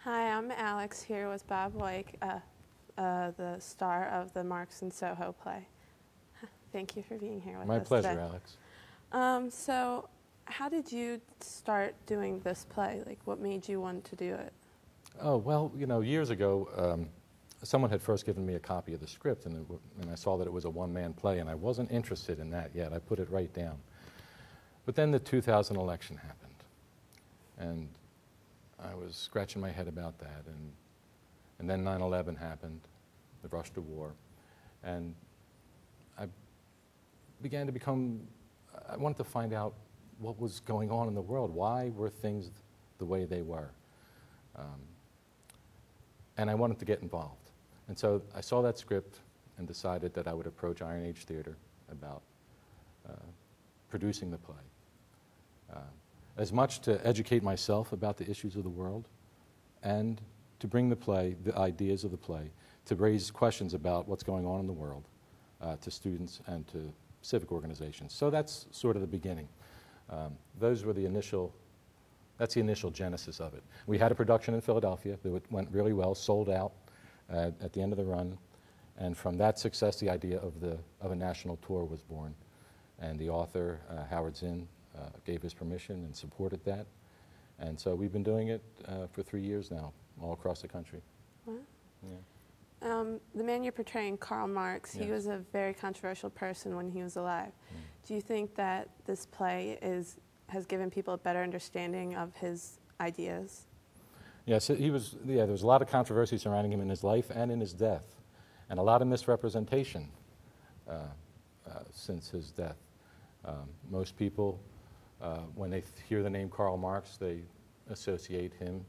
Hi, I'm Alex here with Bob Weick, the star of the Marx and Soho play. Thank you for being here with us My pleasure, today. Alex. So how did you start doing this play? Like, what made you want to do it? Oh, well, you know, years ago, someone had first given me a copy of the script, and I saw that it was a one-man play, and I wasn't interested in that yet. I put it right down. But then the 2000 election happened, and I was scratching my head about that, and then 9/11 happened, the rush to war, and I began to I wanted to find out what was going on in the world. Why were things the way they were? And I wanted to get involved. And so I saw that script and decided that I would approach Iron Age Theater about producing the play. As much to educate myself about the issues of the world and to bring the ideas of the play, to raise questions about what's going on in the world to students and to civic organizations. So that's sort of the beginning. Those were that's the initial genesis of it. We had a production in Philadelphia that went really well, sold out at the end of the run, and from that success, the idea of a national tour was born. And the author, Howard Zinn, gave his permission and supported that. And so we've been doing it for 3 years now, all across the country. Wow. Yeah. The man you're portraying, Karl Marx, Yes. he was a very controversial person when he was alive. Do you think that this play has given people a better understanding of his ideas? Yes, there was a lot of controversy surrounding him in his life and in his death, and a lot of misrepresentation since his death. Most people, when they hear the name Karl Marx, they associate him,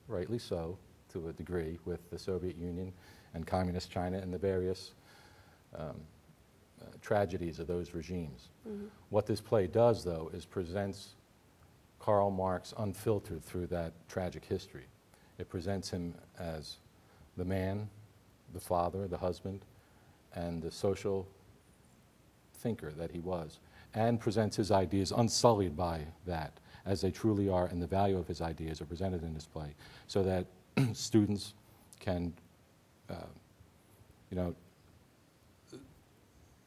rightly so, to a degree, with the Soviet Union and Communist China and the various tragedies of those regimes. Mm-hmm. What this play does, though, is presents Karl Marx unfiltered through that tragic history. It presents him as the man, the father, the husband, and the social thinker that he was, and presents his ideas unsullied by that, as they truly are, and the value of his ideas are presented in this play, so that students can,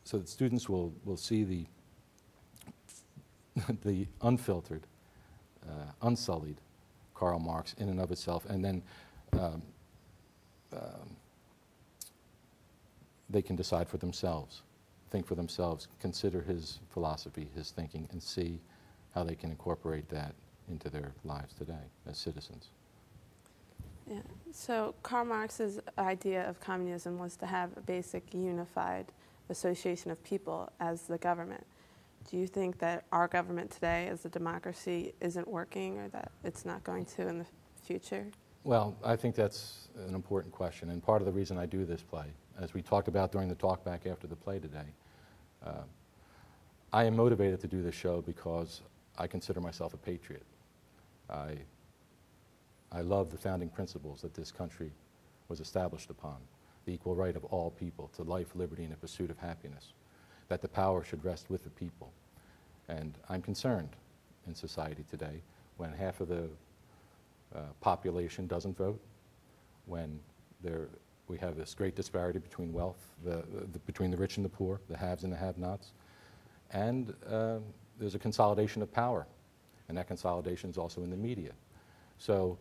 so that students will see the unfiltered, unsullied Karl Marx in and of itself, and then they can decide for themselves, think for themselves, consider his philosophy, his thinking, and see how they can incorporate that into their lives today as citizens. Yeah. So Karl Marx's idea of communism was to have a basic unified association of people as the government. Do you think that our government today as a democracy isn't working, or that it's not going to in the future? Well, I think that's an important question, and part of the reason I do this play, as we talked about during the talk back after the play today, I am motivated to do this show because I consider myself a patriot. I love the founding principles that this country was established upon, the equal right of all people to life, liberty, and the pursuit of happiness, that the power should rest with the people. And I'm concerned in society today when half of the population doesn't vote, when we have this great disparity between wealth, between the rich and the poor, the haves and the have-nots, and there's a consolidation of power, and that consolidation is also in the media. So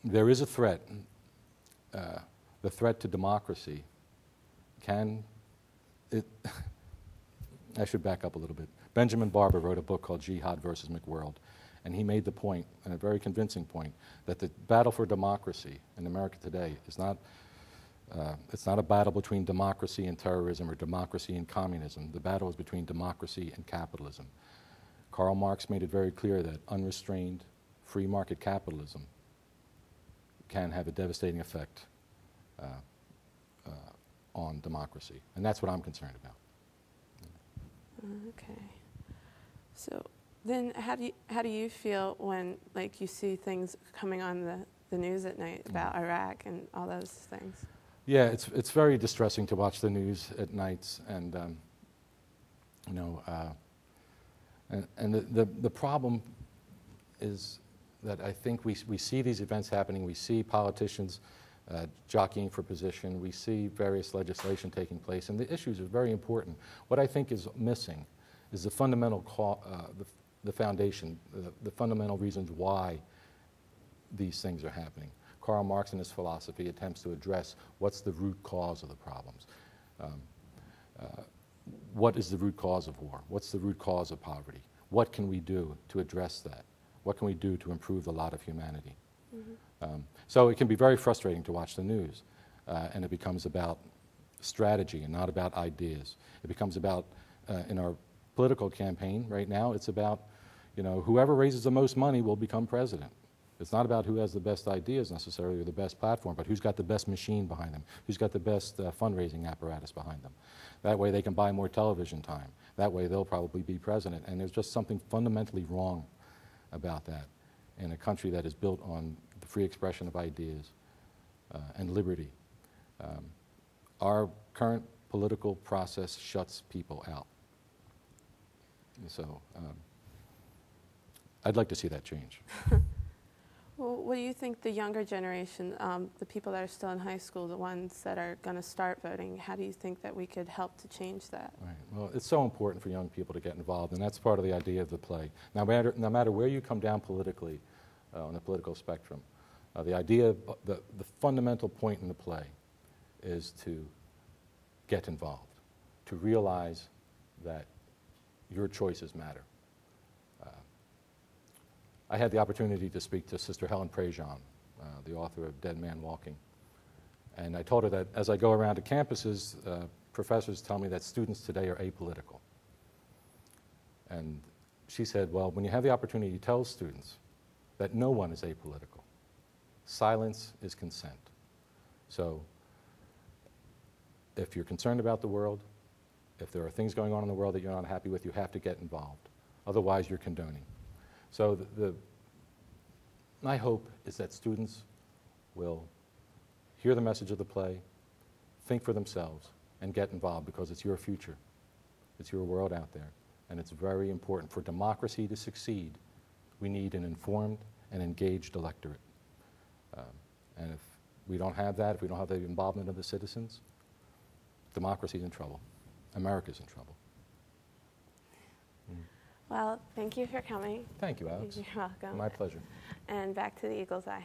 there is a threat. The threat to democracy I should back up a little bit. Benjamin Barber wrote a book called Jihad versus McWorld, and he made the point, and a very convincing point, that the battle for democracy in America today is not it's not a battle between democracy and terrorism or democracy and communism. The battle is between democracy and capitalism. Karl Marx made it very clear that unrestrained free market capitalism can have a devastating effect on democracy, and that's what I'm concerned about. Okay. So then how do you feel when, like, you see things coming on the news at night about Iraq and all those things? Yeah, it's very distressing to watch the news at nights, and the problem is that I think we see these events happening. We see politicians jockeying for position. We see various legislation taking place, and the issues are very important. What I think is missing is the fundamental the foundation, the fundamental reasons why these things are happening. Karl Marx in his philosophy attempts to address what's the root cause of the problems. What is the root cause of war? What's the root cause of poverty? What can we do to address that? What can we do to improve the lot of humanity? Mm-hmm. So it can be very frustrating to watch the news, and it becomes about strategy and not about ideas. It becomes about, in our political campaign right now, it's about, whoever raises the most money will become president. It's not about who has the best ideas necessarily or the best platform, but who's got the best machine behind them, who's got the best fundraising apparatus behind them. That way they can buy more television time. That way they'll probably be president. And there's just something fundamentally wrong about that in a country that is built on the free expression of ideas and liberty. Our current political process shuts people out. So I'd like to see that change. Well, what do you think the younger generation, the people that are still in high school, the ones that are going to start voting, how do you think that we could help to change that? Right. Well, it's so important for young people to get involved, and that's part of the idea of the play. No matter where you come down politically on the political spectrum, the idea, the fundamental point in the play is to get involved, to realize that your choices matter. I had the opportunity to speak to Sister Helen Prejean, the author of Dead Man Walking. And I told her that as I go around to campuses, professors tell me that students today are apolitical. And she said, well, when you have the opportunity to tell students that no one is apolitical, silence is consent. So if you're concerned about the world, if there are things going on in the world that you're not happy with, you have to get involved. Otherwise, you're condoning. So my hope is that students will hear the message of the play, think for themselves, and get involved, because it's your future. It's your world out there. And it's very important. For democracy to succeed, we need an informed and engaged electorate. And if we don't have that, if we don't have the involvement of the citizens, democracy's in trouble. America's in trouble. Well, thank you for coming. Thank you, Alex. You're welcome. My pleasure. And back to the Eagle's Eye.